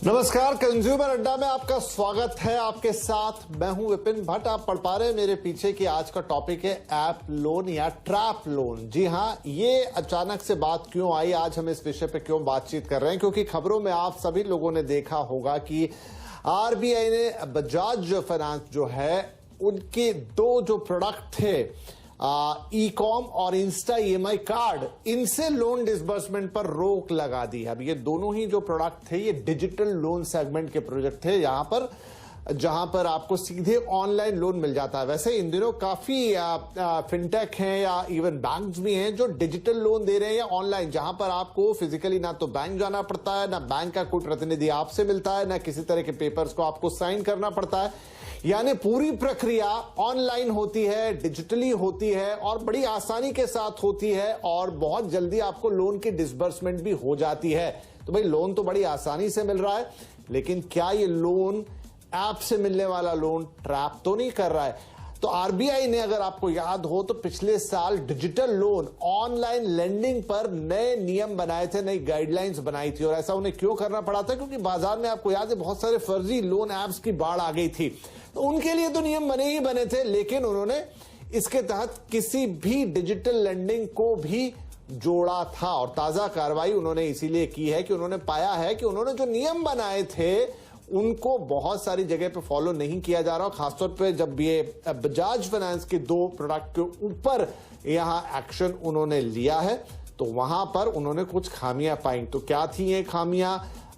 नमस्कार, कंज्यूमर अड्डा में आपका स्वागत है। आपके साथ मैं हूं विपिन भट्ट। आप पढ़ पा रहे हैं मेरे पीछे कि आज का टॉपिक है ऐप लोन या ट्रैप लोन। जी हां, ये अचानक से बात क्यों आई, आज हम इस विषय पे क्यों बातचीत कर रहे हैं, क्योंकि खबरों में आप सभी लोगों ने देखा होगा कि आरबीआई ने बजाज फाइनेंस जो है उनके दो जो प्रोडक्ट थे ई कॉम और इंस्टा ईएमआई कार्ड, इनसे लोन डिसबर्समेंट पर रोक लगा दी है। अब ये दोनों ही जो प्रोडक्ट थे ये डिजिटल लोन सेगमेंट के प्रोजेक्ट थे, जहां पर आपको सीधे ऑनलाइन लोन मिल जाता है। वैसे इन दिनों काफी फिनटेक हैं या इवन बैंक्स भी हैं जो डिजिटल लोन दे रहे हैं या ऑनलाइन, जहां पर आपको फिजिकली ना तो बैंक जाना पड़ता है, ना बैंक का कोई प्रतिनिधि आपसे मिलता है, ना किसी तरह के पेपर्स को आपको साइन करना पड़ता है। यानी पूरी प्रक्रिया ऑनलाइन होती है, डिजिटली होती है और बड़ी आसानी के साथ होती है और बहुत जल्दी आपको लोन की डिसबर्समेंट भी हो जाती है। तो भाई लोन तो बड़ी आसानी से मिल रहा है, लेकिन क्या ये लोन ऐप से मिलने वाला लोन ट्रैप तो नहीं कर रहा है? तो आरबीआई ने, अगर आपको याद हो तो पिछले साल डिजिटल लोन ऑनलाइन लेंडिंग पर नए नियम बनाए थे, नई गाइडलाइंस बनाई थी। और ऐसा उन्हें क्यों करना पड़ा था? क्योंकि बाजार में आपको याद है बहुत सारे फर्जी लोन ऐप्स की बाढ़ आ गई थी। तो उनके लिए तो नियम बने ही बने थे, लेकिन उन्होंने इसके तहत किसी भी डिजिटल लेंडिंग को भी जोड़ा था। और ताजा कार्रवाई उन्होंने इसीलिए की है कि उन्होंने पाया है कि उन्होंने जो नियम बनाए थे उनको बहुत सारी जगह पे फॉलो नहीं किया जा रहा। खासतौर पे जब ये बजाज फाइनेंस के दो प्रोडक्ट के ऊपर यहां एक्शन उन्होंने लिया है तो वहां पर उन्होंने कुछ खामियां पाई। तो क्या थी ये खामियां?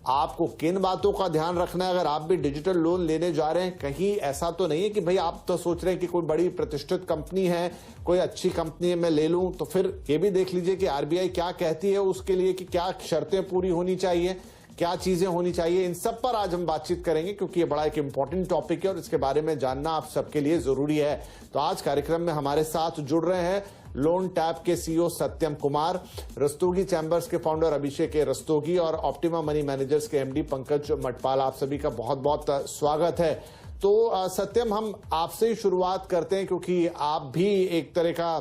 आपको किन बातों का ध्यान रखना है अगर आप भी डिजिटल लोन लेने जा रहे हैं? कहीं ऐसा तो नहीं है कि भाई आप तो सोच रहे हैं कि कोई बड़ी प्रतिष्ठित कंपनी है, कोई अच्छी कंपनी है, मैं ले लूं। तो फिर ये भी देख लीजिए कि आरबीआई क्या कहती है उसके लिए, कि क्या शर्तें पूरी होनी चाहिए, क्या चीजें होनी चाहिए। इन सब पर आज हम बातचीत करेंगे क्योंकि ये बड़ा एक इंपॉर्टेंट टॉपिक है और इसके बारे में जानना आप सबके लिए जरूरी है। तो आज कार्यक्रम में हमारे साथ जुड़ रहे हैं लोन टैप के सीईओ सत्यम कुमार, रस्तोगी चैंबर्स के फाउंडर अभिषेक रस्तोगी और ऑप्टिमा मनी मैनेजर्स के एमडी पंकज मटपाल। आप सभी का बहुत बहुत स्वागत है। तो सत्यम, हम आपसे ही शुरुआत करते हैं क्योंकि आप भी एक तरह का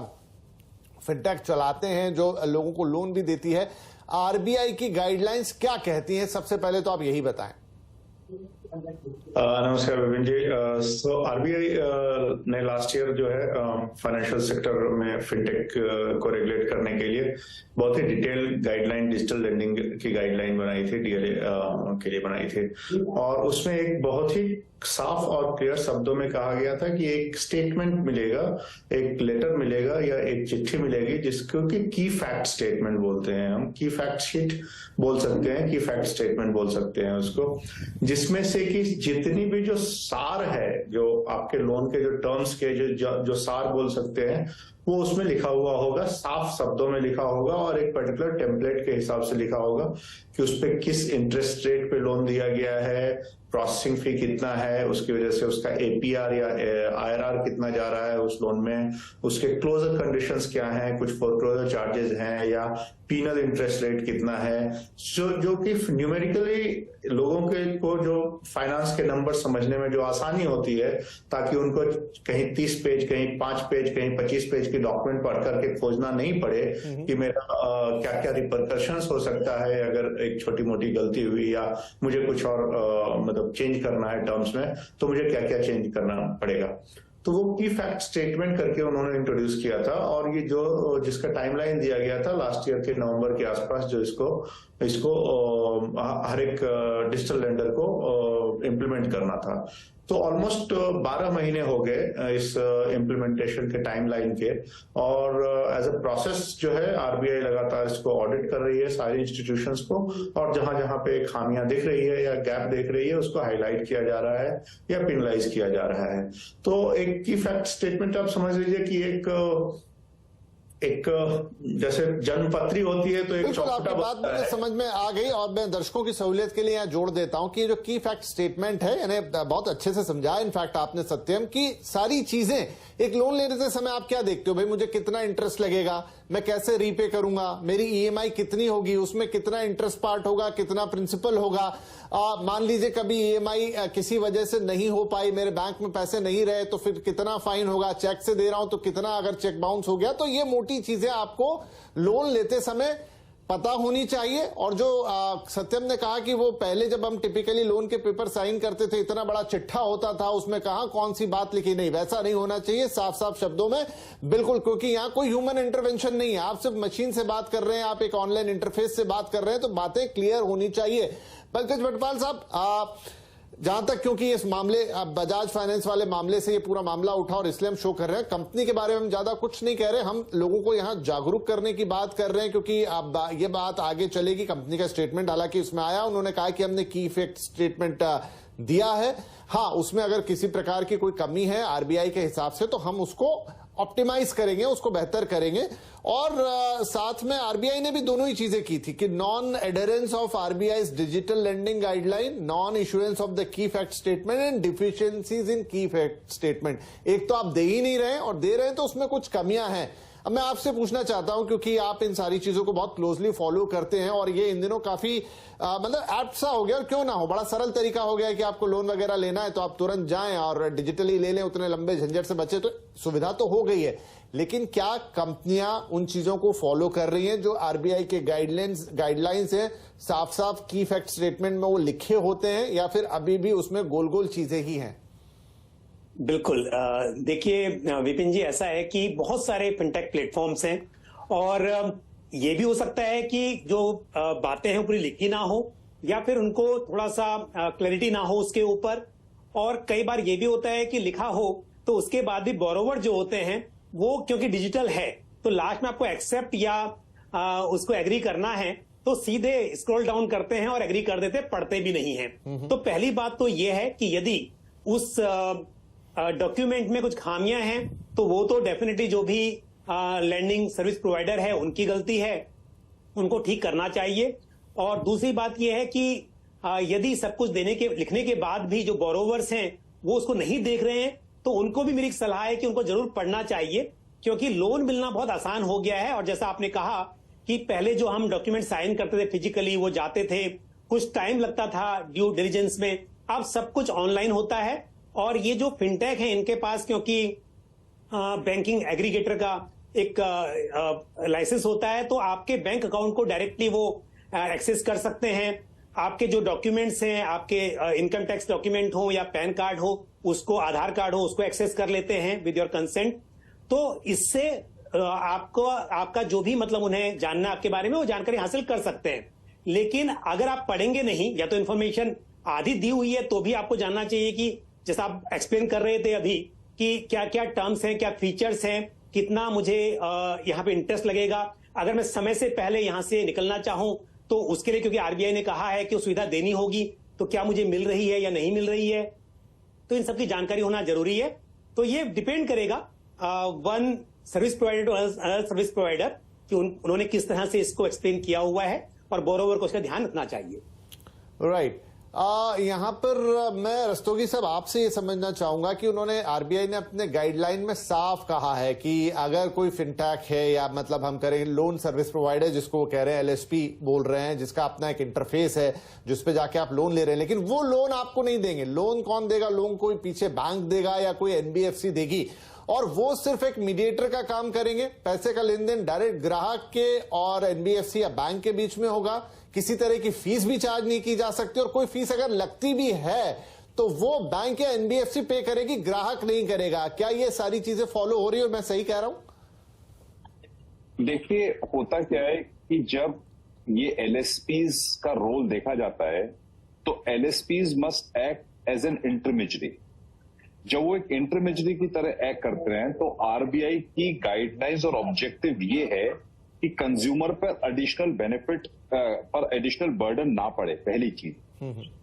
फिनटेक चलाते हैं जो लोगों को लोन भी देती है। आरबीआई की गाइडलाइंस क्या कहती हैं, सबसे पहले तो आप यही बताएं। नमस्कार विपिन जी। सो आरबीआई ने लास्ट ईयर जो है फाइनेंशियल सेक्टर में फिनटेक को रेगुलेट करने के लिए बहुत ही डिटेल्ड गाइडलाइन, डिजिटल लेंडिंग की गाइडलाइन बनाई थी, डीएलए के लिए बनाई थी। और उसमें एक बहुत ही साफ और क्लियर शब्दों में कहा गया था कि एक स्टेटमेंट मिलेगा, एक लेटर मिलेगा या एक चिट्ठी मिलेगी जिसको कि की फैक्ट स्टेटमेंट बोलते हैं। हम की फैक्ट शीट बोल सकते हैं, की फैक्ट स्टेटमेंट बोल सकते हैं उसको, जिसमें से कि जितनी भी जो सार है, जो आपके लोन के जो टर्म्स के जो सार बोल सकते हैं, वो उसमें लिखा हुआ होगा, साफ शब्दों में लिखा होगा और एक पर्टिकुलर टेम्पलेट के हिसाब से लिखा होगा कि उस पर किस इंटरेस्ट रेट पे लोन दिया गया है, प्रोसेसिंग फी कितना है, उसकी वजह से उसका एपीआर या आईआरआर कितना जा रहा है उस लोन में, उसके क्लोजर कंडीशंस क्या हैं, कुछ फोरक्लोजर चार्जेस हैं या पीनल इंटरेस्ट रेट कितना है, जो कि न्यूमेरिकली लोगों के को जो फाइनेंस के नंबर समझने में जो आसानी होती है, ताकि उनको कहीं 30 पेज, कहीं 5 पेज, कहीं 25 पेज की डॉक्यूमेंट पढ़ करके खोजना नहीं पड़े कि मेरा क्या क्या रिपरकशंस हो सकता है अगर एक छोटी मोटी गलती हुई या मुझे कुछ और मतलब चेंज करना है टर्म्स में, तो मुझे क्या क्या चेंज करना पड़ेगा। तो वो की फैक्ट स्टेटमेंट करके उन्होंने इंट्रोड्यूस किया था और ये जो जिसका टाइमलाइन दिया गया था लास्ट ईयर के नवंबर के आसपास, जो इसको हर एक डिजिटल लेंडर को इम्प्लीमेंट करना था। तो ऑलमोस्ट 12 महीने हो गए इस इम्प्लीमेंटेशन के टाइमलाइन के, और एज अ प्रोसेस जो है आरबीआई लगातार इसको ऑडिट कर रही है सारी इंस्टीट्यूशंस को, और जहां जहां पे खामियां दिख रही है या गैप दिख रही है उसको हाईलाइट किया जा रहा है या पेनलाइज किया जा रहा है। तो एक की फैक्ट स्टेटमेंट आप समझ लीजिए कि एक जैसे जन्मपत्री होती है, तो एक आपकी बात मुझे समझ में आ गई और मैं दर्शकों की सहूलियत के लिए यहाँ जोड़ देता हूं कि जो की फैक्ट स्टेटमेंट है, यानी बहुत अच्छे से समझाया इनफैक्ट आपने सत्यम की सारी चीजें। एक लोन लेने से समय आप क्या देखते हो भाई, मुझे कितना इंटरेस्ट लगेगा, मैं कैसे रीपे करूंगा, मेरी ईएमआई कितनी होगी, उसमें कितना इंटरेस्ट पार्ट होगा, कितना प्रिंसिपल होगा, मान लीजिए कभी ईएमआई किसी वजह से नहीं हो पाई, मेरे बैंक में पैसे नहीं रहे तो फिर कितना फाइन होगा, चेक से दे रहा हूं तो कितना, अगर चेक बाउंस हो गया। तो ये मोटी चीजें आपको लोन लेते समय पता होनी चाहिए। और जो सत्यम ने कहा कि वो पहले जब हम टिपिकली लोन के पेपर साइन करते थे इतना बड़ा चिट्ठा होता था, उसमें कहा कौन सी बात लिखी, नहीं वैसा नहीं होना चाहिए, साफ साफ शब्दों में बिल्कुल, क्योंकि यहाँ कोई ह्यूमन इंटरवेंशन नहीं है, आप सिर्फ मशीन से बात कर रहे हैं, आप एक ऑनलाइन इंटरफेस से बात कर रहे हैं, तो बातें क्लियर होनी चाहिए। पंकज भटपाल साहब, जहां तक, क्योंकि इस मामले बजाज फाइनेंस वाले मामले से ये पूरा मामला उठा और इसलिए हम शो कर रहे हैं, कंपनी के बारे में हम ज्यादा कुछ नहीं कह रहे, हम लोगों को यहां जागरूक करने की बात कर रहे हैं, क्योंकि अब ये बात आगे चलेगी। कंपनी का स्टेटमेंट हालांकि उसमें आया, उन्होंने कहा कि हमने की इफेक्ट स्टेटमेंट दिया है, हाँ उसमें अगर किसी प्रकार की कोई कमी है आरबीआई के हिसाब से तो हम उसको ऑप्टिमाइज करेंगे, उसको बेहतर करेंगे। और साथ में आरबीआई ने भी दोनों ही चीजें की थी कि non adherence of RBI digital lending guideline, non issuance of the key fact statement and deficiencies in key fact statement. एक तो आप दे ही नहीं रहे और दे रहे हैं तो उसमें कुछ कमियां हैं। अब मैं आपसे पूछना चाहता हूं, क्योंकि आप इन सारी चीजों को बहुत क्लोजली फॉलो करते हैं और ये इन दिनों काफी मतलब ऐप सा हो गया, और क्यों ना हो, बड़ा सरल तरीका हो गया है कि आपको लोन वगैरह लेना है तो आप तुरंत जाएं और डिजिटली ले लें, उतने लंबे झंझट से बचे, तो सुविधा तो हो गई है। लेकिन क्या कंपनियां उन चीजों को फॉलो कर रही हैं जो आरबीआई के गाइडलाइंस है, साफ साफ की फैक्ट स्टेटमेंट में वो लिखे होते हैं, या फिर अभी भी उसमें गोल गोल चीजें ही हैं? बिल्कुल, देखिए विपिन जी, ऐसा है कि बहुत सारे फिनटेक प्लेटफॉर्म्स हैं और ये भी हो सकता है कि जो बातें हैं पूरी लिखी ना हो या फिर उनको थोड़ा सा क्लैरिटी ना हो उसके ऊपर, और कई बार ये भी होता है कि लिखा हो तो उसके बाद भी बोरोवर जो होते हैं वो क्योंकि डिजिटल है तो लास्ट में आपको एक्सेप्ट या उसको एग्री करना है तो सीधे स्क्रॉल डाउन करते हैं और एग्री कर देते, पढ़ते भी नहीं है। तो पहली बात तो ये है कि यदि उस डॉक्यूमेंट में कुछ खामियां हैं तो वो तो डेफिनेटली जो भी लैंडिंग सर्विस प्रोवाइडर है उनकी गलती है, उनको ठीक करना चाहिए। और दूसरी बात यह है कि यदि सब कुछ लिखने के बाद भी जो बोरोवर्स हैं वो उसको नहीं देख रहे हैं तो उनको भी मेरी सलाह है कि उनको जरूर पढ़ना चाहिए, क्योंकि लोन मिलना बहुत आसान हो गया है। और जैसा आपने कहा कि पहले जो हम डॉक्यूमेंट साइन करते थे फिजिकली, वो जाते थे, कुछ टाइम लगता था ड्यू डिलिजेंस में, अब सब कुछ ऑनलाइन होता है। और ये जो फिनटेक है इनके पास क्योंकि बैंकिंग एग्रीगेटर का एक लाइसेंस होता है तो आपके बैंक अकाउंट को डायरेक्टली वो एक्सेस कर सकते हैं। आपके जो डॉक्यूमेंट्स हैं, आपके इनकम टैक्स डॉक्यूमेंट हो या पैन कार्ड हो, उसको आधार कार्ड हो, उसको एक्सेस कर लेते हैं विद योर कंसेंट। तो इससे आपका जो भी मतलब उन्हें जानना आपके बारे में वो जानकारी हासिल कर सकते हैं। लेकिन अगर आप पढ़ेंगे नहीं या तो इन्फॉर्मेशन आधी दी हुई है तो भी आपको जानना चाहिए कि जैसा आप एक्सप्लेन कर रहे थे अभी कि क्या क्या टर्म्स हैं, क्या फीचर्स हैं, कितना मुझे यहाँ पे इंटरेस्ट लगेगा, अगर मैं समय से पहले यहाँ से निकलना चाहूं तो उसके लिए, क्योंकि आरबीआई ने कहा है कि वो सुविधा देनी होगी, तो क्या मुझे मिल रही है या नहीं मिल रही है, तो इन सबकी जानकारी होना जरूरी है। तो ये डिपेंड करेगा one service provider to other service provider कि उन्होंने किस तरह से इसको एक्सप्लेन किया हुआ है और बोरोवर को उसका ध्यान रखना चाहिए। राइट। यहां पर मैं रस्तोगी साहब आपसे ये समझना चाहूंगा कि उन्होंने, आरबीआई ने अपने गाइडलाइन में साफ कहा है कि अगर कोई फिनटेक है या मतलब हम करें लोन सर्विस प्रोवाइडर जिसको वो कह रहे हैं, एलएसपी बोल रहे हैं, जिसका अपना एक इंटरफेस है जिस पे जाके आप लोन ले रहे हैं, लेकिन वो लोन आपको नहीं देंगे। लोन कौन देगा? लोन कोई पीछे बैंक देगा या कोई एनबीएफसी देगी, और वो सिर्फ एक मीडिएटर का काम करेंगे। पैसे का लेन देन डायरेक्ट ग्राहक के और एनबीएफसी या बैंक के बीच में होगा। किसी तरह की फीस भी चार्ज नहीं की जा सकती, और कोई फीस अगर लगती भी है तो वो बैंक या एनबीएफसी पे करेगी, ग्राहक नहीं करेगा। क्या ये सारी चीजें फॉलो हो रही है और मैं सही कह रहा हूं? देखिए, होता क्या है कि जब ये एलएसपीज का रोल देखा जाता है तो LSPs must act as an intermediary. जब वो एक इंटरमीडियरी की तरह एक्ट करते हैं तो आरबीआई की गाइडलाइंस और ऑब्जेक्टिव ये है कि कंज्यूमर पर एडिशनल बेनिफिट पर एडिशनल बर्डन ना पड़े, पहली चीज।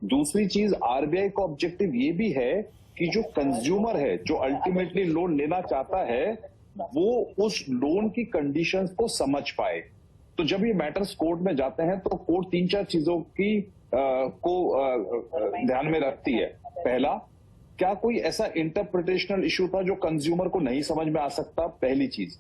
दूसरी चीज, आरबीआई का ऑब्जेक्टिव ये भी है कि जो कंज्यूमर है, जो अल्टीमेटली लोन लेना चाहता है, वो उस लोन की कंडीशंस को समझ पाए। तो जब ये मैटर्स कोर्ट में जाते हैं तो कोर्ट 3-4 चीजों की ध्यान में रखती है। पहला, क्या कोई ऐसा इंटरप्रिटेशनल इश्यू था जो कंज्यूमर को नहीं समझ में आ सकता, पहली चीज।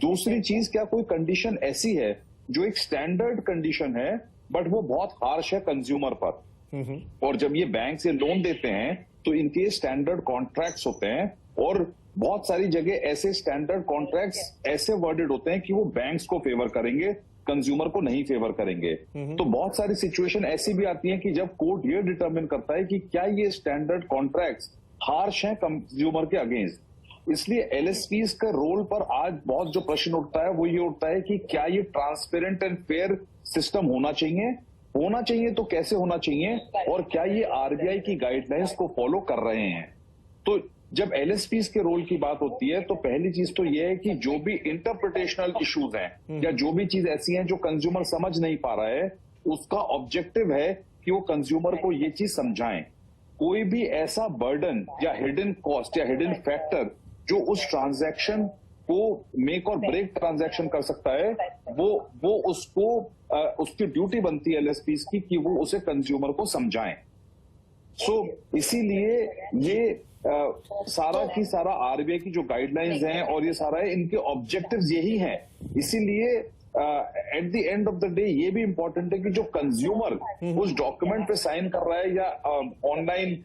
दूसरी चीज, क्या कोई कंडीशन ऐसी है जो एक स्टैंडर्ड कंडीशन है बट वो बहुत हार्श है कंज्यूमर पर। और जब ये बैंक से लोन देते हैं तो इनके स्टैंडर्ड कॉन्ट्रैक्ट्स होते हैं, और बहुत सारी जगह ऐसे स्टैंडर्ड कॉन्ट्रैक्ट्स ऐसे वर्डेड होते हैं कि वो बैंक्स को फेवर करेंगे, कंज्यूमर को नहीं फेवर करेंगे। तो बहुत सारी सिचुएशन ऐसी भी आती है कि जब कोर्ट ये डिटरमिन करता है कि क्या ये स्टैंडर्ड कॉन्ट्रैक्ट्स हार्श हैं कंज्यूमर के अगेंस्ट। इसलिए एलएसपीज का रोल पर आज बहुत जो प्रश्न उठता है वो ये उठता है कि क्या ये ट्रांसपेरेंट एंड फेयर सिस्टम होना चाहिए तो कैसे होना चाहिए, और क्या ये आरबीआई की गाइडलाइंस को फॉलो कर रहे हैं। तो जब एलएसपीज के रोल की बात होती है तो पहली चीज तो यह है कि जो भी इंटरप्रिटेशनल इश्यूज हैं या जो भी चीज ऐसी हैं जो कंज्यूमर समझ नहीं पा रहा है, उसका ऑब्जेक्टिव है कि वो कंज्यूमर को ये चीज समझाएं। कोई भी ऐसा बर्डन या हिडन कॉस्ट या हिडन फैक्टर जो उस ट्रांजैक्शन को मेक और ब्रेक ट्रांजैक्शन कर सकता है, वो उसको उसकी ड्यूटी बनती है एलएसपीज की कि वो उसे कंज्यूमर को समझाएं। इसीलिए ये सारा की सारा आरबीआई की जो गाइडलाइंस हैं और ये सारा है, इनके ऑब्जेक्टिव्स यही हैं। इसीलिए at the end of the day ये भी इंपॉर्टेंट है कि जो कंज्यूमर उस डॉक्यूमेंट पे साइन कर रहा है या ऑनलाइन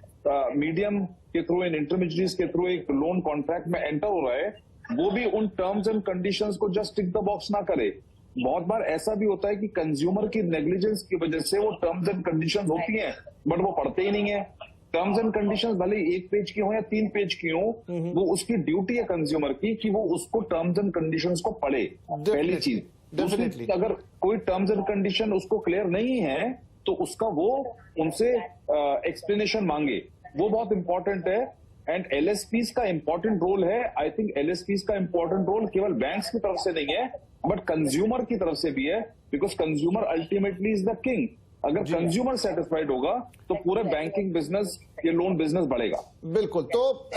मीडियम के थ्रू, इन इंटरमीडिएट्स के थ्रू एक लोन कॉन्ट्रैक्ट में एंटर हो रहा है, वो भी उन टर्म्स एंड कंडीशंस को जस्ट टिक द बॉक्स ना करे। बहुत बार ऐसा भी होता है कि कंज्यूमर की नेग्लिजेंस की वजह से वो टर्म्स एंड कंडीशंस होती हैं बट वो पढ़ते ही नहीं है। टर्म्स एंड कंडीशंस भले 1 पेज की हो या 3 पेज की हो, वो उसकी ड्यूटी है कंज्यूमर की कि वो उसको टर्म्स एंड कंडीशंस को पढ़े। पहली चीज। दूसरी, अगर कोई टर्म्स एंड कंडीशन उसको क्लियर नहीं है तो उसका वो उनसे एक्सप्लेनेशन मांगे, वो बहुत इंपॉर्टेंट है। एंड एलएसपीज का इंपॉर्टेंट रोल है। आई थिंक एलएसपीज का इंपॉर्टेंट रोल केवल बैंक्स की तरफ से नहीं है बट कंज्यूमर की तरफ से भी है, because consumer ultimately is the king. अगर कंज्यूमर सेटिस्फाइड होगा तो पूरे बैंकिंग बिजनेस, ये लोन बिजनेस बढ़ेगा। बिल्कुल। तो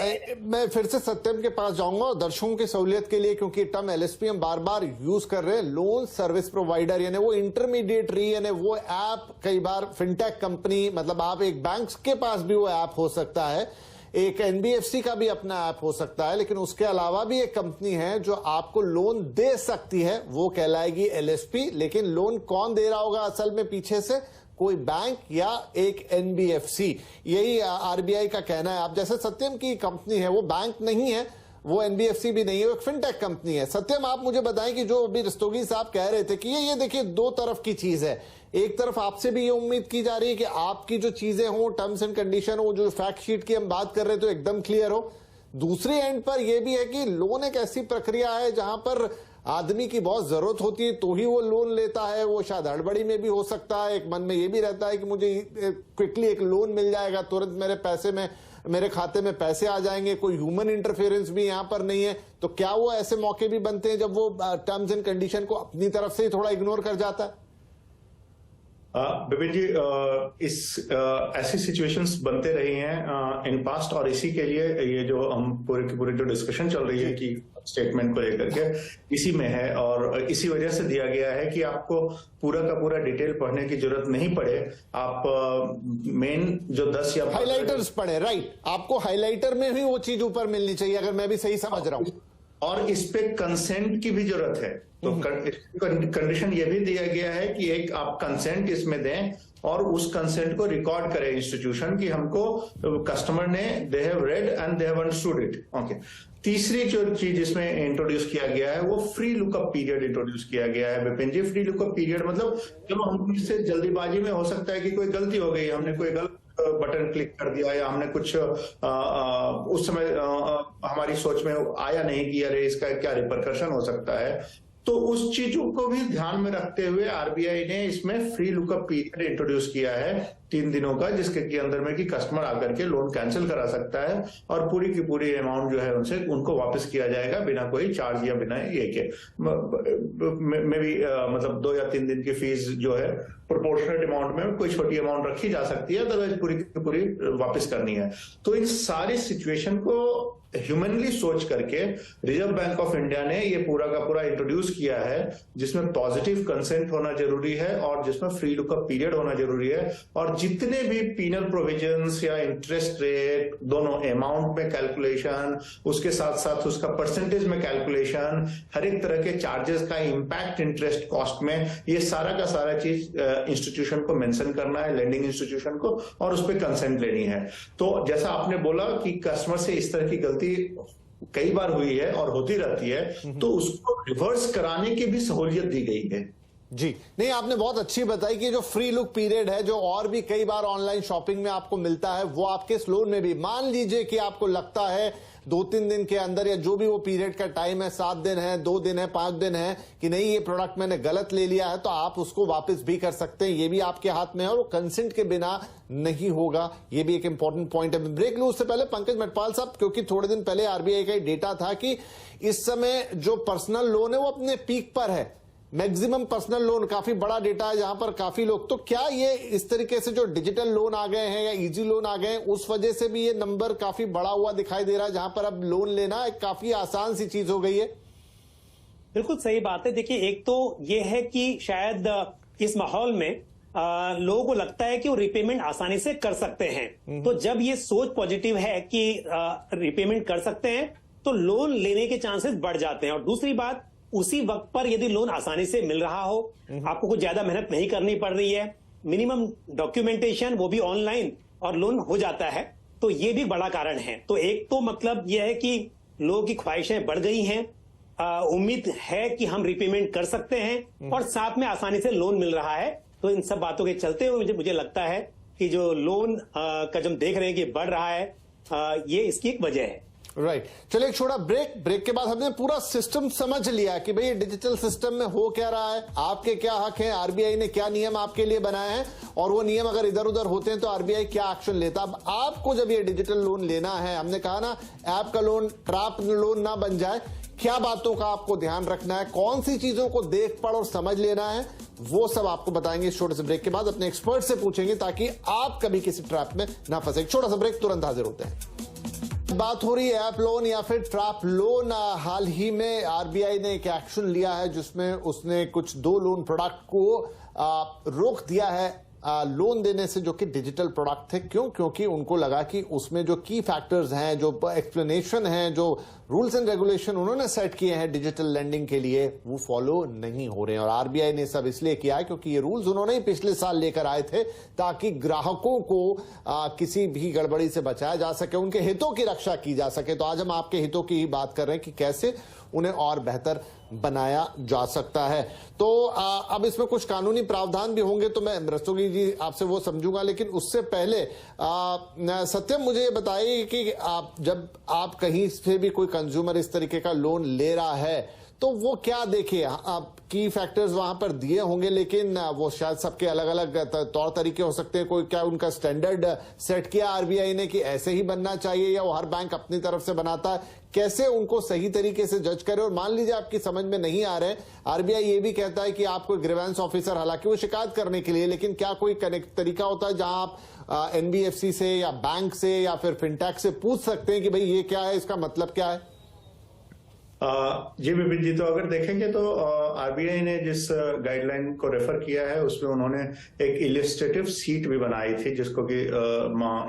मैं फिर से सत्यम के पास जाऊंगा और दर्शकों की सहूलियत के लिए, क्योंकि टर्म एलएसपी हम बार बार यूज कर रहे हैं, लोन सर्विस प्रोवाइडर यानी वो इंटरमीडिएटरी, यानी वो ऐप, कई बार फिनटेक कंपनी, मतलब आप एक बैंक के पास भी वो ऐप हो सकता है, एक एनबीएफसी का भी अपना ऐप हो सकता है, लेकिन उसके अलावा भी एक कंपनी है जो आपको लोन दे सकती है, वो कहलाएगी एलएसपी। लेकिन लोन कौन दे रहा होगा असल में पीछे से? कोई बैंक या एक एनबीएफसी। यही आरबीआई का कहना है। आप जैसे सत्यम की कंपनी है, वो बैंक नहीं है, वो एनबीएफसी भी नहीं है, वो एक फिनटेक कंपनी है। सत्यम, आप मुझे बताएं कि जो अभी रस्तोगी साहब कह रहे थे कि ये देखिए दो तरफ की चीज है। एक तरफ आपसे भी ये उम्मीद की जा रही है कि आपकी जो चीजें हो, टर्म्स एंड कंडीशन हो, जो फैक्ट शीट की हम बात कर रहे थे तो एकदम क्लियर हो। दूसरी एंड पर यह भी है कि लोन एक ऐसी प्रक्रिया है जहां पर आदमी की बहुत जरूरत होती है तो ही वो लोन लेता है। वो शायद हड़बड़ी में भी हो सकता है, एक मन में ये भी रहता है कि मुझे क्विकली एक लोन मिल जाएगा, तुरंत मेरे पैसे में, मेरे खाते में पैसे आ जाएंगे, कोई ह्यूमन इंटरफेरेंस भी यहां पर नहीं है। तो क्या वो ऐसे मौके भी बनते हैं जब वो टर्म्स एंड कंडीशन को अपनी तरफ से ही थोड़ा इग्नोर कर जाता है? विपिन जी, ऐसी सिचुएशंस बनते रही हैं इन पास्ट, और इसी के लिए ये जो हम पूरी जो डिस्कशन चल रही है कि स्टेटमेंट को लेकर के, इसी में है। और इसी वजह से दिया गया है कि आपको पूरा का पूरा डिटेल पढ़ने की जरूरत नहीं पड़े। आप मेन जो 10 या हाइलाइटर्स पढ़े, राइट? आपको हाइलाइटर में ही वो चीज ऊपर मिलनी चाहिए, अगर मैं भी सही समझ रहा हूं। और इस पे कंसेंट की भी जरूरत है। तो कंडीशन ये भी दिया गया है कि एक आप कंसेंट इसमें दें और उस कंसेंट को रिकॉर्ड करें इंस्टीट्यूशन की, हमको कस्टमर ने they have read and they have understood it. Okay. तीसरी जो चीज इसमें इंट्रोड्यूस किया गया है वो फ्री लुकअप पीरियड इंट्रोड्यूस किया गया है। विपिन जी, फ्री लुकअप पीरियड मतलब चलो हम इससे जल्दीबाजी में हो सकता है कि कोई गलती हो गई, हमने कोई गलत बटन क्लिक कर दिया या हमने कुछ उस समय हमारी सोच में आया नहीं कि अरे इसका क्या रिपरकशन हो सकता है। तो उस चीजों को भी ध्यान में रखते हुए आरबीआई ने इसमें फ्री लुकअप पीरियड इंट्रोड्यूस किया है 3 दिनों का, जिसके के अंदर में कि कस्टमर आकर के लोन कैंसिल करा सकता है और पूरी की पूरी अमाउंट जो है उनसे उनको वापस किया जाएगा बिना कोई चार्ज या बिना ये के। मे भी मतलब 2 या 3 दिन की फीस जो है प्रोपोर्शनल अमाउंट में कोई छोटी अमाउंट रखी जा सकती है, अदरवाइज पूरी की पूरी वापस करनी है। तो इन सारी सिचुएशन को ह्यूमनली सोच करके रिजर्व बैंक ऑफ इंडिया ने ये पूरा का पूरा इंट्रोड्यूस किया है, जिसमें पॉजिटिव कंसेंट होना जरूरी है और जिसमें फ्री लुकअप पीरियड होना जरूरी है। और जितने भी पीनल प्रोविजंस या इंटरेस्ट रेट, दोनों अमाउंट में कैलकुलेशन, उसके साथ साथ उसका परसेंटेज में कैलकुलेशन, हर एक तरह के चार्जेस का इंपैक्ट इंटरेस्ट कॉस्ट में, ये सारा का सारा चीज इंस्टीट्यूशन को मेंशन करना है, लेंडिंग इंस्टीट्यूशन को, और उस पर कंसेंट लेनी है। तो जैसा आपने बोला कि कस्टमर से इस तरह की गलती कई बार हुई है और होती रहती है, तो उसको रिवर्स कराने की भी सहूलियत दी गई है। जी नहीं, आपने बहुत अच्छी बताई कि जो फ्री लुक पीरियड है, जो और भी कई बार ऑनलाइन शॉपिंग में आपको मिलता है, वो आपके इस लोन में भी। मान लीजिए कि आपको लगता है 2-3 दिन के अंदर, या जो भी वो पीरियड का टाइम है, 7 दिन है, 2 दिन है, 5 दिन है, कि नहीं ये प्रोडक्ट मैंने गलत ले लिया है, तो आप उसको वापस भी कर सकते हैं। ये भी आपके हाथ में है और वो कंसेंट के बिना नहीं होगा। ये भी एक इंपॉर्टेंट पॉइंट है। ब्रेक लूं उससे पहले पंकज मेटपाल साहब, क्योंकि थोड़े दिन पहले आरबीआई का डेटा था कि इस समय जो पर्सनल लोन है वो अपने पीक पर है, मैक्सिमम पर्सनल लोन, काफी बड़ा डेटा है जहां पर काफी लोग, तो क्या ये इस तरीके से जो डिजिटल लोन आ गए हैं या इजी लोन आ गए हैं, उस वजह से भी ये नंबर काफी बड़ा हुआ दिखाई दे रहा है, जहां पर अब लोन लेना एक काफी आसान सी चीज हो गई है? बिल्कुल सही बात है। देखिए, एक तो ये है कि शायद इस माहौल में लोगों को लगता है कि वो रिपेमेंट आसानी से कर सकते हैं, तो जब ये सोच पॉजिटिव है कि रिपेमेंट कर सकते हैं, तो लोन लेने के चांसेस बढ़ जाते हैं। और दूसरी बात, उसी वक्त पर यदि लोन आसानी से मिल रहा हो, आपको कुछ ज्यादा मेहनत नहीं करनी पड़ रही है, मिनिमम डॉक्यूमेंटेशन वो भी ऑनलाइन, और लोन हो जाता है, तो ये भी बड़ा कारण है। तो एक तो मतलब यह है कि लोगों की ख्वाहिशें बढ़ गई हैं, उम्मीद है कि हम रिपेमेंट कर सकते हैं, और साथ में आसानी से लोन मिल रहा है। तो इन सब बातों के चलते हुए मुझे लगता है कि जो लोन का जो हम देख रहे हैं कि बढ़ रहा है, ये इसकी एक वजह है। राइट चलिए, एक छोटा ब्रेक के बाद हमने पूरा सिस्टम समझ लिया कि भाई डिजिटल सिस्टम में हो क्या रहा है, आपके क्या हक हैं, आरबीआई ने क्या नियम आपके लिए बनाए हैं, और वो नियम अगर इधर उधर होते हैं तो आरबीआई क्या एक्शन लेता। अब आपको जब ये डिजिटल लोन लेना है, हमने कहा ना ऐप का लोन ट्रैप लोन ना बन जाए, क्या बातों का आपको ध्यान रखना है, कौन सी चीजों को देख पढ़ और समझ लेना है, वो सब आपको बताएंगे इस छोटे से ब्रेक के बाद। अपने एक्सपर्ट से पूछेंगे ताकि आप कभी किसी ट्रैप में ना फंसे। छोटा सा ब्रेक, तुरंत हाजिर होते हैं। बात हो रही है ऐप लोन या फिर ट्रैप लोन। हाल ही में आरबीआई ने एक एक्शन लिया है जिसमें उसने कुछ 2 लोन प्रोडक्ट को रोक दिया है लोन देने से, जो कि डिजिटल प्रोडक्ट थे। क्यों? क्योंकि उनको लगा कि उसमें जो की फैक्टर्स हैं, जो एक्सप्लेनेशन है, जो रूल्स एंड रेगुलेशन उन्होंने सेट किए हैं डिजिटल लेंडिंग के लिए, वो फॉलो नहीं हो रहे हैं। और आरबीआई ने सब इसलिए किया है क्योंकि ये रूल्स उन्होंने ही पिछले साल लेकर आए थे ताकि ग्राहकों को किसी भी गड़बड़ी से बचाया जा सके, उनके हितों की रक्षा की जा सके। तो आज हम आपके हितों की ही बात कर रहे हैं कि कैसे उन्हें और बेहतर बनाया जा सकता है। तो अब इसमें कुछ कानूनी प्रावधान भी होंगे, तो मैं रस्तोगी जी आपसे वो समझूंगा, लेकिन उससे पहले सत्यम मुझे ये बताइए कि जब आप कहीं से भी कोई कंज्यूमर इस तरीके का लोन ले रहा है तो वो क्या देखे, आप की फैक्टर्स वहां पर दिए होंगे, लेकिन वो शायद सबके अलग अलग तौर तरीके हो सकते हैं। कोई क्या उनका स्टैंडर्ड सेट किया आरबीआई ने कि ऐसे ही बनना चाहिए, या वो हर बैंक अपनी तरफ से बनाता है, कैसे उनको सही तरीके से जज करे? और मान लीजिए आपकी समझ में नहीं आ रहे, आरबीआई ये भी कहता है कि आप कोई ग्रीवेंस ऑफिसर, हालांकि वो शिकायत करने के लिए, लेकिन क्या कोई कनेक्ट तरीका होता है जहां आप एनबीएफसी से या बैंक से या फिर फिनटेक से पूछ सकते हैं कि भाई ये क्या है, इसका मतलब क्या है? जी विपिन जी, तो अगर देखेंगे तो आरबीआई ने जिस गाइडलाइन को रेफर किया है उसमें उन्होंने एक इलिस्ट्रेटिव सीट भी बनाई थी जिसको कि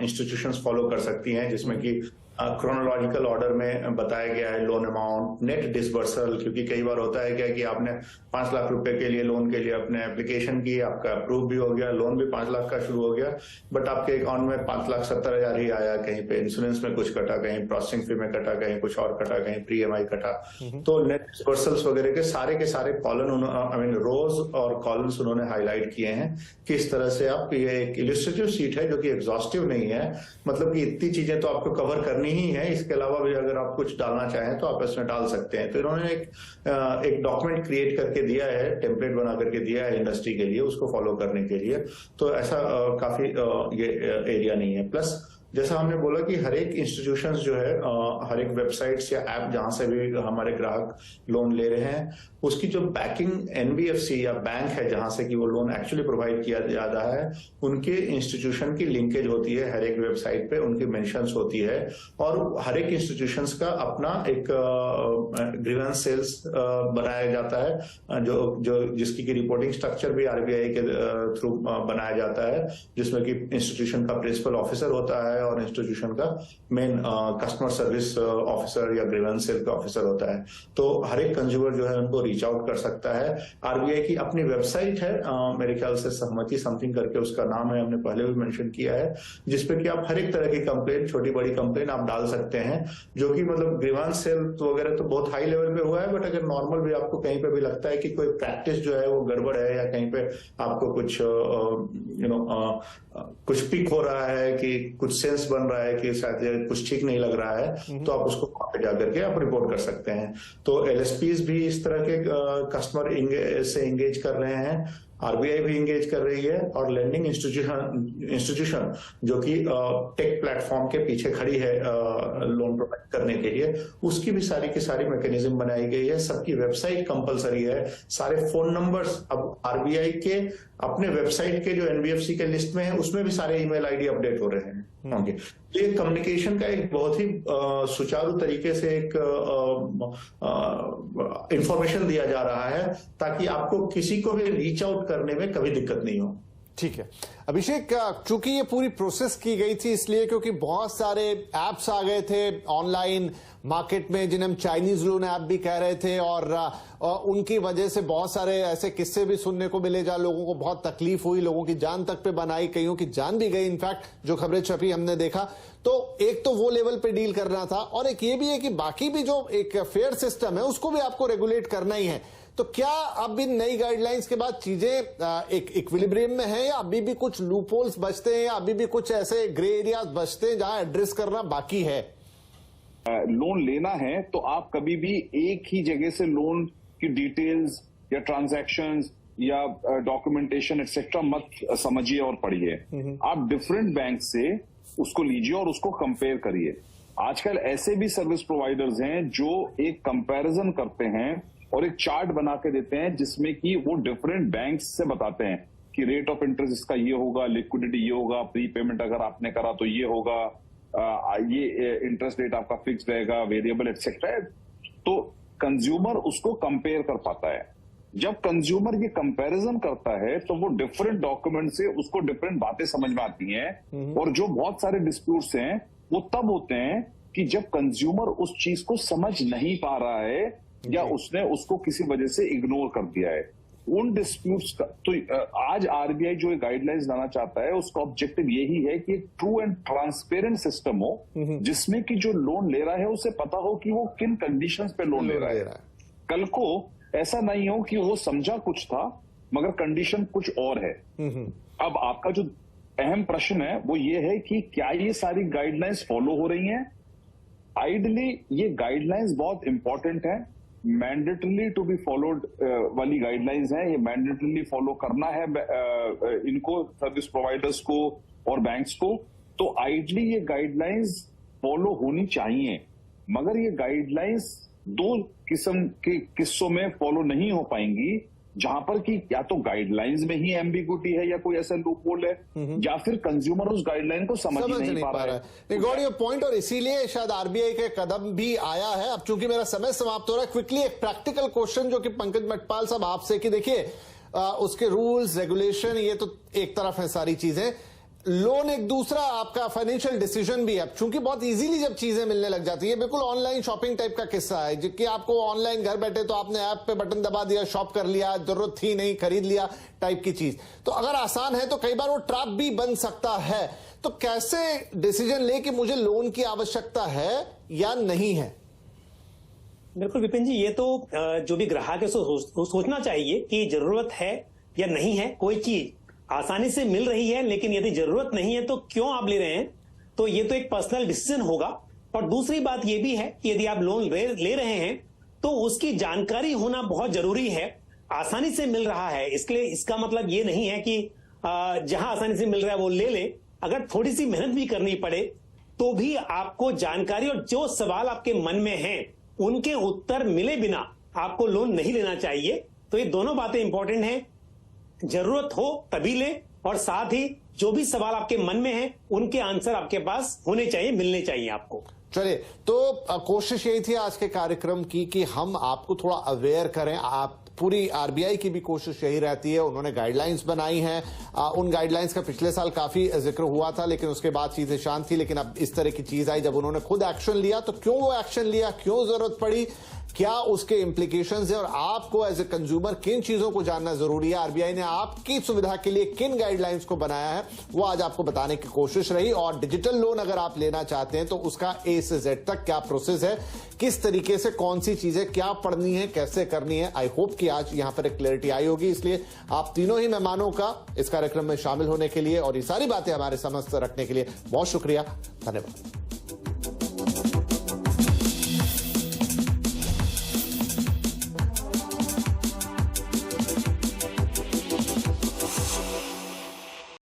इंस्टीट्यूशंस फॉलो कर सकती हैं, जिसमें कि क्रोनोलॉजिकल ऑर्डर में बताया गया है लोन अमाउंट, नेट डिसबर्सल, क्योंकि कई बार होता है क्या कि आपने 5 लाख रुपए के लिए लोन के लिए आपने एप्लीकेशन की, आपका अप्रूव भी हो गया, लोन भी 5 लाख का शुरू हो गया, बट आपके अकाउंट में 5,70,000 ही आया, कहीं पे इंश्योरेंस में कुछ कटा, कहीं प्रोसेसिंग फी में कटा, कहीं कुछ और कटा, कहीं प्री EMI कटा। तो नेट डिसबर्सल्स वगैरह के सारे कॉलम रोज और कॉलम्स उन्होंने हाईलाइट किए हैं। किस तरह से आप, ये एक इलिस्ट्रेटिव सीट है जो कि एग्जॉस्टिव नहीं है, मतलब कि इतनी चीजें तो आपको कवर करनी ही है, इसके अलावा भी अगर आप कुछ डालना चाहें तो आप इसमें डाल सकते हैं। तो इन्होंने एक डॉक्यूमेंट क्रिएट करके दिया है, टेम्पलेट बना करके दिया है इंडस्ट्री के लिए, उसको फॉलो करने के लिए। तो ऐसा काफी ये एरिया नहीं है। प्लस जैसा हमने बोला कि हर एक इंस्टीट्यूशंस जो है, हर एक वेबसाइट्स या ऐप जहां से भी हमारे ग्राहक लोन ले रहे हैं, उसकी जो बैकिंग एनबीएफसी या बैंक है जहां से कि वो लोन एक्चुअली प्रोवाइड किया जा रहा है, उनके इंस्टीट्यूशन की लिंकेज होती है, हर एक वेबसाइट पे उनकी मेंशंस होती है, और हर एक इंस्टीट्यूशंस का अपना एक ग्रीवेंस सेल्स बनाया जाता है, जो जिसकी की रिपोर्टिंग स्ट्रक्चर भी आरबीआई के थ्रू बनाया जाता है, जिसमें कि इंस्टीट्यूशन का प्रिंसिपल ऑफिसर होता है, है और इंस्टीट्यूशन का मेन कस्टमर सर्विस ऑफिसर या ग्रीवेंस सेल का ऑफिसर होता है। तो हर एक कंज्यूमर जो है उनको रीच आउट कर सकता है। आरबीआई की अपनी वेबसाइट है, मेरे ख्याल से सहमति समथिंग करके उसका नाम है, हमने पहले भी मेंशन किया है, जिसपे कि आप हर एक तरह की कंप्लेन, छोटी बड़ी कंप्लेन आप डाल सकते हैं, जो कि मतलब ग्रीवेंस सेल वगैरह तो बहुत हाई लेवल पे हुआ है, बट अगर नॉर्मल भी आपको कहीं पे भी लगता है कि कोई प्रैक्टिस जो है वो गड़बड़ है या कहीं पे आपको कुछ कुछ पिक हो रहा है कि कुछ सेंस बन रहा है कि शायद कुछ ठीक नहीं लग रहा है, तो आप उसको वहां पे जाकर के आप रिपोर्ट कर सकते हैं। तो एलएसपीज भी इस तरह के कस्टमर से एंगेज कर रहे हैं, आरबीआई भी एंगेज कर रही है, और लैंडिंग इंस्टीट्यूशन जो कि टेक प्लेटफॉर्म के पीछे खड़ी है लोन प्रोवाइड करने के लिए, उसकी भी सारी की सारी मैकेनिज्म बनाई गई है। सबकी वेबसाइट कंपलसरी है, सारे फोन नंबर्स अब आरबीआई के अपने वेबसाइट के जो एनबीएफसी के लिस्ट में है उसमें भी सारे ईमेल आईडी अपडेट हो रहे हैं। ओके, तो ये कम्युनिकेशन का एक बहुत ही सुचारू तरीके से एक इंफॉर्मेशन दिया जा रहा है ताकि आपको किसी को भी रीच आउट करने में कभी दिक्कत नहीं हो। ठीक है अभिषेक, चूंकि ये पूरी प्रोसेस की गई थी इसलिए क्योंकि बहुत सारे एप्स आ गए थे ऑनलाइन मार्केट में जिन्हें हम चाइनीज लोन ऐप भी कह रहे थे, और उनकी वजह से बहुत सारे ऐसे किस्से भी सुनने को मिले जहां लोगों को बहुत तकलीफ हुई, लोगों की जान तक पे बनाई, कईयों की जान भी गई इनफैक्ट, जो खबरें छपी हमने देखा। तो एक तो वो लेवल पे डील करना था, और एक ये भी है कि बाकी भी जो एक फेयर सिस्टम है उसको भी आपको रेगुलेट करना ही है। तो क्या अब इन नई गाइडलाइंस के बाद चीजें एक इक्विलिब्रियम में है, या अभी भी कुछ लूपहोल्स बचते हैं, या अभी भी कुछ ऐसे ग्रे एरियाज बचते हैं जहां एड्रेस करना बाकी है? लोन लेना है तो आप कभी भी एक ही जगह से लोन की डिटेल्स या ट्रांजैक्शंस या डॉक्यूमेंटेशन एक्सेट्रा मत समझिए और पढ़िए। आप डिफरेंट बैंक से उसको लीजिए और उसको कंपेयर करिए। आजकल ऐसे भी सर्विस प्रोवाइडर्स हैं जो एक कंपैरिजन करते हैं और एक चार्ट बना के देते हैं जिसमें कि वो डिफरेंट बैंक्स से बताते हैं कि रेट ऑफ इंटरेस्ट इसका ये होगा, लिक्विडिटी ये होगा, प्री पेमेंट अगर आपने करा तो ये होगा, ये इंटरेस्ट रेट आपका फिक्स रहेगा, वेरिएबल एक्सेट्रा। तो कंज्यूमर उसको कंपेयर कर पाता है। जब कंज्यूमर ये कंपैरिजन करता है तो वो डिफरेंट डॉक्यूमेंट से उसको डिफरेंट बातें समझ में आती हैं, और जो बहुत सारे डिस्प्यूट्स हैं वो तब होते हैं कि जब कंज्यूमर उस चीज को समझ नहीं पा रहा है या उसने उसको किसी वजह से इग्नोर कर दिया है। उन डिस्प्यूट्स का तो आज आरबीआई जो गाइडलाइंस लाना चाहता है उसका ऑब्जेक्टिव यही है कि एक ट्रू एंड ट्रांसपेरेंट सिस्टम हो जिसमें कि जो लोन ले रहा है उसे पता हो कि वो किन कंडीशंस पे लोन ले रहा है। कल को ऐसा नहीं हो कि वो समझा कुछ था मगर कंडीशन कुछ और है। अब आपका जो अहम प्रश्न है वो ये है कि क्या ये सारी गाइडलाइंस फॉलो हो रही हैं? आइडली ये गाइडलाइंस बहुत इंपॉर्टेंट है, मैंडेटरीली टू बी फॉलोड वाली गाइडलाइंस हैं। ये मैंडेटरीली फॉलो करना है इनको, सर्विस प्रोवाइडर्स को और बैंक्स को। तो आइडली ये गाइडलाइंस फॉलो होनी चाहिए, मगर ये गाइडलाइंस दो किस्म के किस्सों में फॉलो नहीं हो पाएंगी, जहां पर कि या तो गाइडलाइंस में ही एम्बिगुइटी है या कोई ऐसा लूपहोल है, या फिर कंज्यूमर उस गाइडलाइन को समझ नहीं पा रहा है। गॉट योर पॉइंट, और इसीलिए शायद आरबीआई के कदम भी आया है। अब चूंकि मेरा समय समाप्त हो रहा है, क्विकली एक प्रैक्टिकल क्वेश्चन जो कि पंकज मटपाल साहब आपसे, कि देखिए उसके रूल्स रेगुलेशन ये तो एक तरफ है सारी चीजें, लोन एक दूसरा आपका फाइनेंशियल डिसीजन भी है। चूंकि बहुत इजीली जब चीजें मिलने लग जाती है, बिल्कुल ऑनलाइन शॉपिंग टाइप का किस्सा है कि आपको ऑनलाइन घर बैठे तो आपने ऐप पे बटन दबा दिया, शॉप कर लिया, जरूरत थी नहीं खरीद लिया टाइप की चीज। तो अगर आसान है तो कई बार वो ट्रैप भी बन सकता है। तो कैसे डिसीजन ले कि मुझे लोन की आवश्यकता है या नहीं है? बिल्कुल विपिन जी, ये तो जो भी ग्राहक है सोचना चाहिए कि जरूरत है या नहीं है। कोई चीज आसानी से मिल रही है लेकिन यदि जरूरत नहीं है तो क्यों आप ले रहे हैं, तो ये तो एक पर्सनल डिसीजन होगा। और दूसरी बात ये भी है कि यदि आप लोन ले रहे हैं तो उसकी जानकारी होना बहुत जरूरी है। आसानी से मिल रहा है इसलिए इसका मतलब ये नहीं है कि जहां आसानी से मिल रहा है वो ले ले। अगर थोड़ी सी मेहनत भी करनी पड़े तो भी आपको जानकारी और जो सवाल आपके मन में हैं उनके उत्तर मिले बिना आपको लोन नहीं लेना चाहिए। तो ये दोनों बातें इंपॉर्टेंट हैं, जरूरत हो तभी लें, और साथ ही जो भी सवाल आपके मन में है उनके आंसर आपके पास होने चाहिए, मिलने चाहिए आपको। चलिए, तो कोशिश यही थी आज के कार्यक्रम की कि हम आपको थोड़ा अवेयर करें। आप पूरी आरबीआई की भी कोशिश यही रहती है, उन्होंने गाइडलाइंस बनाई हैं। उन गाइडलाइंस का पिछले साल काफी जिक्र हुआ था, लेकिन उसके बाद चीजें शांत थी। लेकिन अब इस तरह की चीज आई, जब उन्होंने खुद एक्शन लिया, तो क्यों वो एक्शन लिया, क्यों जरूरत पड़ी, क्या उसके इंप्लीकेशंस है, और आपको एज ए कंज्यूमर किन चीजों को जानना जरूरी है, आरबीआई ने आपकी सुविधा के लिए किन गाइडलाइंस को बनाया है, वो आज आपको बताने की कोशिश रही। और डिजिटल लोन अगर आप लेना चाहते हैं तो उसका ए से जेड तक क्या प्रोसेस है, किस तरीके से, कौन सी चीजें क्या पढ़नी है, कैसे करनी है, आई होप कि आज यहां पर एक क्लैरिटी आई होगी। इसलिए आप तीनों ही मेहमानों का इस कार्यक्रम में शामिल होने के लिए और ये सारी बातें हमारे समझ रखने के लिए बहुत शुक्रिया, धन्यवाद।